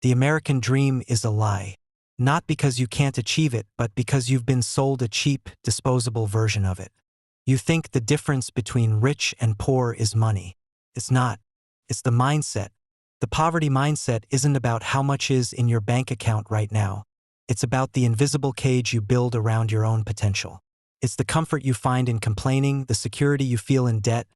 The American dream is a lie. Not because you can't achieve it, but because you've been sold a cheap, disposable version of it. You think the difference between rich and poor is money. It's not. It's the mindset. The poverty mindset isn't about how much is in your bank account right now. It's about the invisible cage you build around your own potential. It's the comfort you find in complaining, the security you feel in debt,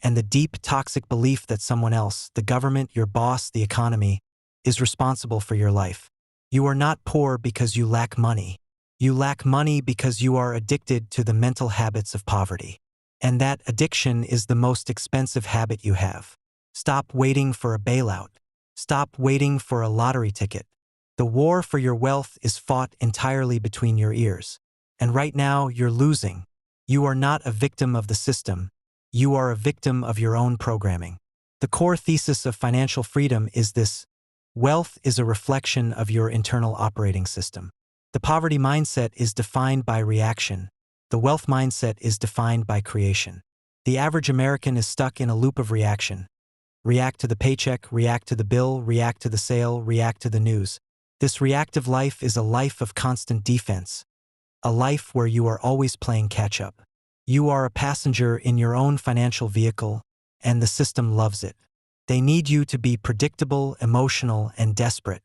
and the deep, toxic belief that someone else, the government, your boss, the economy, is responsible for your life. You are not poor because you lack money. You lack money because you are addicted to the mental habits of poverty. And that addiction is the most expensive habit you have. Stop waiting for a bailout. Stop waiting for a lottery ticket. The war for your wealth is fought entirely between your ears. And right now, you're losing. You are not a victim of the system. You are a victim of your own programming. The core thesis of financial freedom is this: wealth is a reflection of your internal operating system. The poverty mindset is defined by reaction. The wealth mindset is defined by creation. The average American is stuck in a loop of reaction. React to the paycheck, react to the bill, react to the sale, react to the news. This reactive life is a life of constant defense. A life where you are always playing catch-up. You are a passenger in your own financial vehicle, and the system loves it. They need you to be predictable, emotional, and desperate.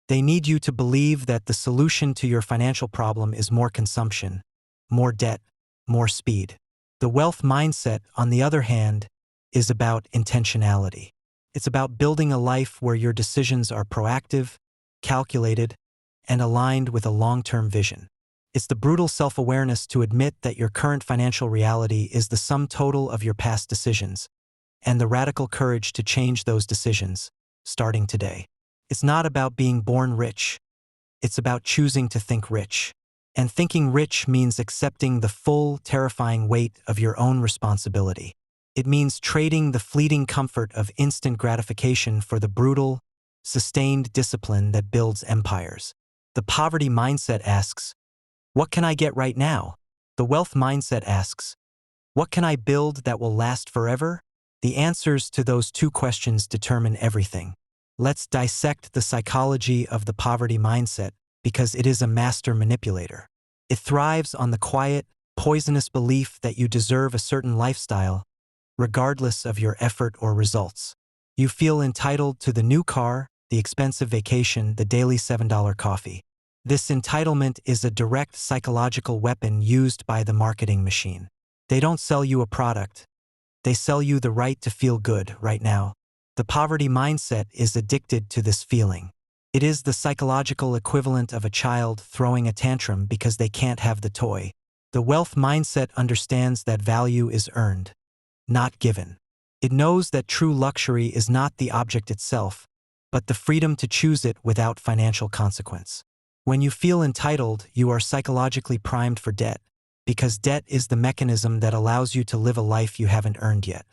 They need you to believe that the solution to your financial problem is more consumption, more debt, more speed. The wealth mindset, on the other hand, is about intentionality. It's about building a life where your decisions are proactive, calculated, and aligned with a long-term vision. It's the brutal self-awareness to admit that your current financial reality is the sum total of your past decisions, and the radical courage to change those decisions, starting today. It's not about being born rich. It's about choosing to think rich. And thinking rich means accepting the full, terrifying weight of your own responsibility. It means trading the fleeting comfort of instant gratification for the brutal, sustained discipline that builds empires. The poverty mindset asks, what can I get right now? The wealth mindset asks, what can I build that will last forever? The answers to those two questions determine everything. Let's dissect the psychology of the poverty mindset, because it is a master manipulator. It thrives on the quiet, poisonous belief that you deserve a certain lifestyle, regardless of your effort or results. You feel entitled to the new car, the expensive vacation, the daily $7 coffee. This entitlement is a direct psychological weapon used by the marketing machine. They don't sell you a product. They sell you the right to feel good right now. The poverty mindset is addicted to this feeling. It is the psychological equivalent of a child throwing a tantrum because they can't have the toy. The wealth mindset understands that value is earned, not given. It knows that true luxury is not the object itself, but the freedom to choose it without financial consequence. When you feel entitled, you are psychologically primed for debt, because debt is the mechanism that allows you to live a life you haven't earned yet.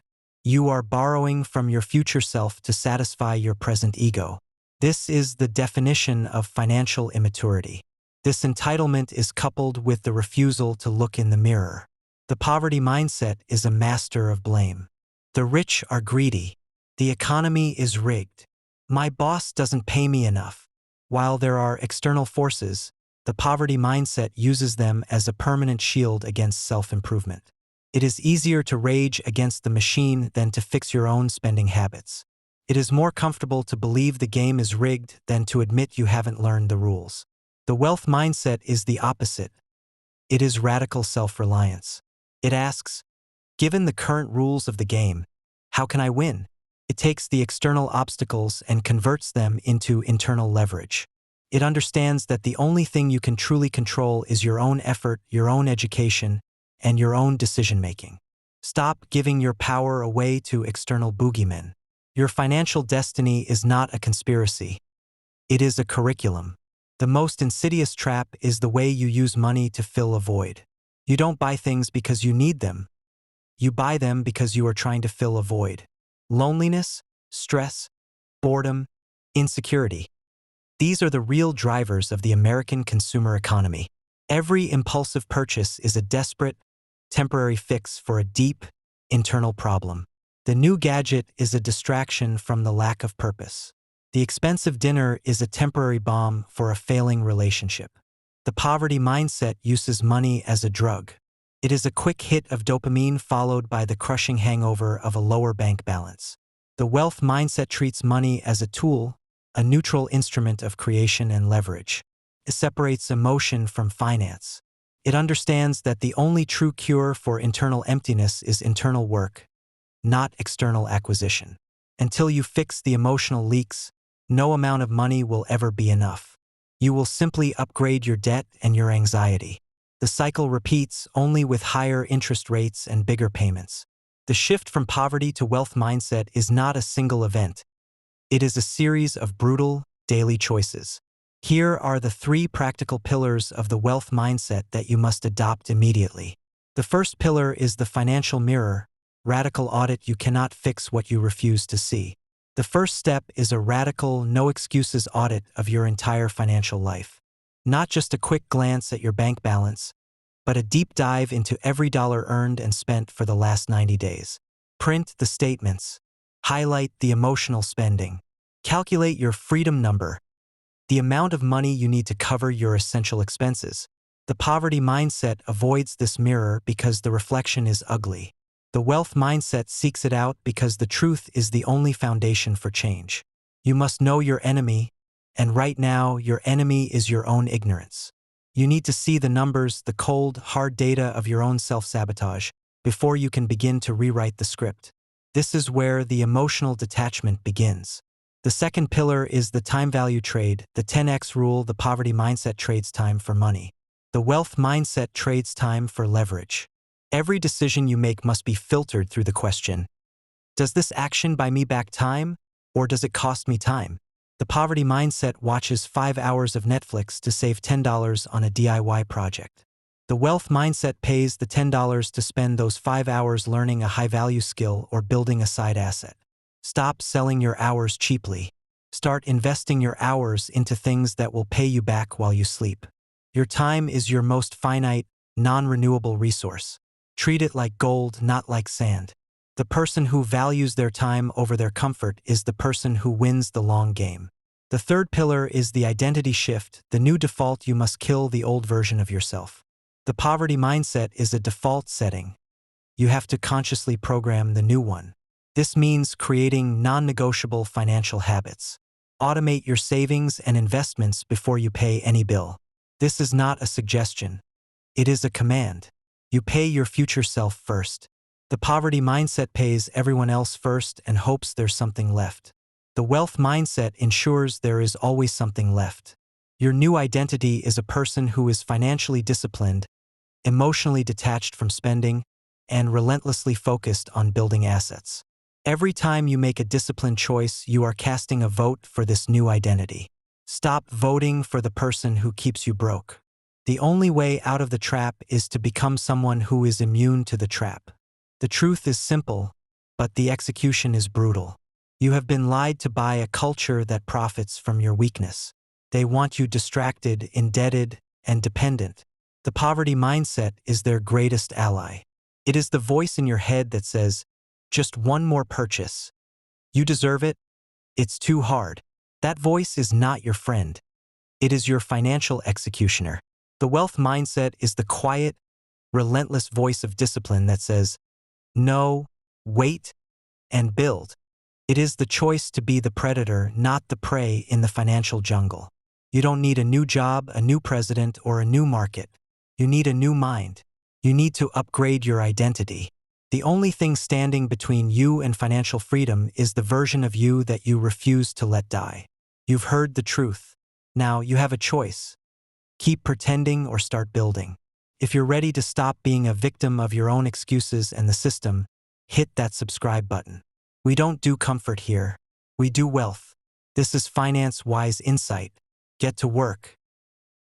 You are borrowing from your future self to satisfy your present ego. This is the definition of financial immaturity. This entitlement is coupled with the refusal to look in the mirror. The poverty mindset is a master of blame. The rich are greedy. The economy is rigged. My boss doesn't pay me enough. While there are external forces, the poverty mindset uses them as a permanent shield against self-improvement. It is easier to rage against the machine than to fix your own spending habits. It is more comfortable to believe the game is rigged than to admit you haven't learned the rules. The wealth mindset is the opposite. It is radical self-reliance. It asks, given the current rules of the game, how can I win? It takes the external obstacles and converts them into internal leverage. It understands that the only thing you can truly control is your own effort, your own education, and your own decision-making. Stop giving your power away to external boogeymen. Your financial destiny is not a conspiracy. It is a curriculum. The most insidious trap is the way you use money to fill a void. You don't buy things because you need them. You buy them because you are trying to fill a void. Loneliness, stress, boredom, insecurity. These are the real drivers of the American consumer economy. Every impulsive purchase is a desperate, temporary fix for a deep, internal problem. The new gadget is a distraction from the lack of purpose. The expensive dinner is a temporary balm for a failing relationship. The poverty mindset uses money as a drug. It is a quick hit of dopamine followed by the crushing hangover of a lower bank balance. The wealth mindset treats money as a tool, a neutral instrument of creation and leverage. It separates emotion from finance. It understands that the only true cure for internal emptiness is internal work, not external acquisition. Until you fix the emotional leaks, no amount of money will ever be enough. You will simply upgrade your debt and your anxiety. The cycle repeats, only with higher interest rates and bigger payments. The shift from poverty to wealth mindset is not a single event. It is a series of brutal, daily choices. Here are the 3 practical pillars of the wealth mindset that you must adopt immediately. The first pillar is the financial mirror. Radical audit. You cannot fix what you refuse to see. The first step is a radical, no excuses audit of your entire financial life. Not just a quick glance at your bank balance, but a deep dive into every dollar earned and spent for the last 90 days. Print the statements. Highlight the emotional spending. Calculate your freedom number, the amount of money you need to cover your essential expenses. The poverty mindset avoids this mirror because the reflection is ugly. The wealth mindset seeks it out because the truth is the only foundation for change. You must know your enemy, and right now your enemy is your own ignorance. You need to see the numbers, the cold, hard data of your own self-sabotage, before you can begin to rewrite the script. This is where the emotional detachment begins. The second pillar is the time value trade, the 10x rule. The poverty mindset trades time for money. The wealth mindset trades time for leverage. Every decision you make must be filtered through the question, does this action buy me back time, or does it cost me time? The poverty mindset watches 5 hours of Netflix to save $10 on a DIY project. The wealth mindset pays the $10 to spend those 5 hours learning a high-value skill or building a side asset. Stop selling your hours cheaply. Start investing your hours into things that will pay you back while you sleep. Your time is your most finite, non-renewable resource. Treat it like gold, not like sand. The person who values their time over their comfort is the person who wins the long game. The third pillar is the identity shift, the new default. You must kill the old version of yourself. The poverty mindset is a default setting. You have to consciously program the new one. This means creating non-negotiable financial habits. Automate your savings and investments before you pay any bill. This is not a suggestion. It is a command. You pay your future self first. The poverty mindset pays everyone else first and hopes there's something left. The wealth mindset ensures there is always something left. Your new identity is a person who is financially disciplined, emotionally detached from spending, and relentlessly focused on building assets. Every time you make a disciplined choice, you are casting a vote for this new identity. Stop voting for the person who keeps you broke. The only way out of the trap is to become someone who is immune to the trap. The truth is simple, but the execution is brutal. You have been lied to by a culture that profits from your weakness. They want you distracted, indebted, and dependent. The poverty mindset is their greatest ally. It is the voice in your head that says, just one more purchase. You deserve it. It's too hard. That voice is not your friend. It is your financial executioner. The wealth mindset is the quiet, relentless voice of discipline that says, no, wait, and build. It is the choice to be the predator, not the prey in the financial jungle. You don't need a new job, a new president, or a new market. You need a new mind. You need to upgrade your identity. The only thing standing between you and financial freedom is the version of you that you refuse to let die. You've heard the truth. Now you have a choice. Keep pretending or start building. If you're ready to stop being a victim of your own excuses and the system, hit that subscribe button. We don't do comfort here. We do wealth. This is Finance Wise Insight. Get to work.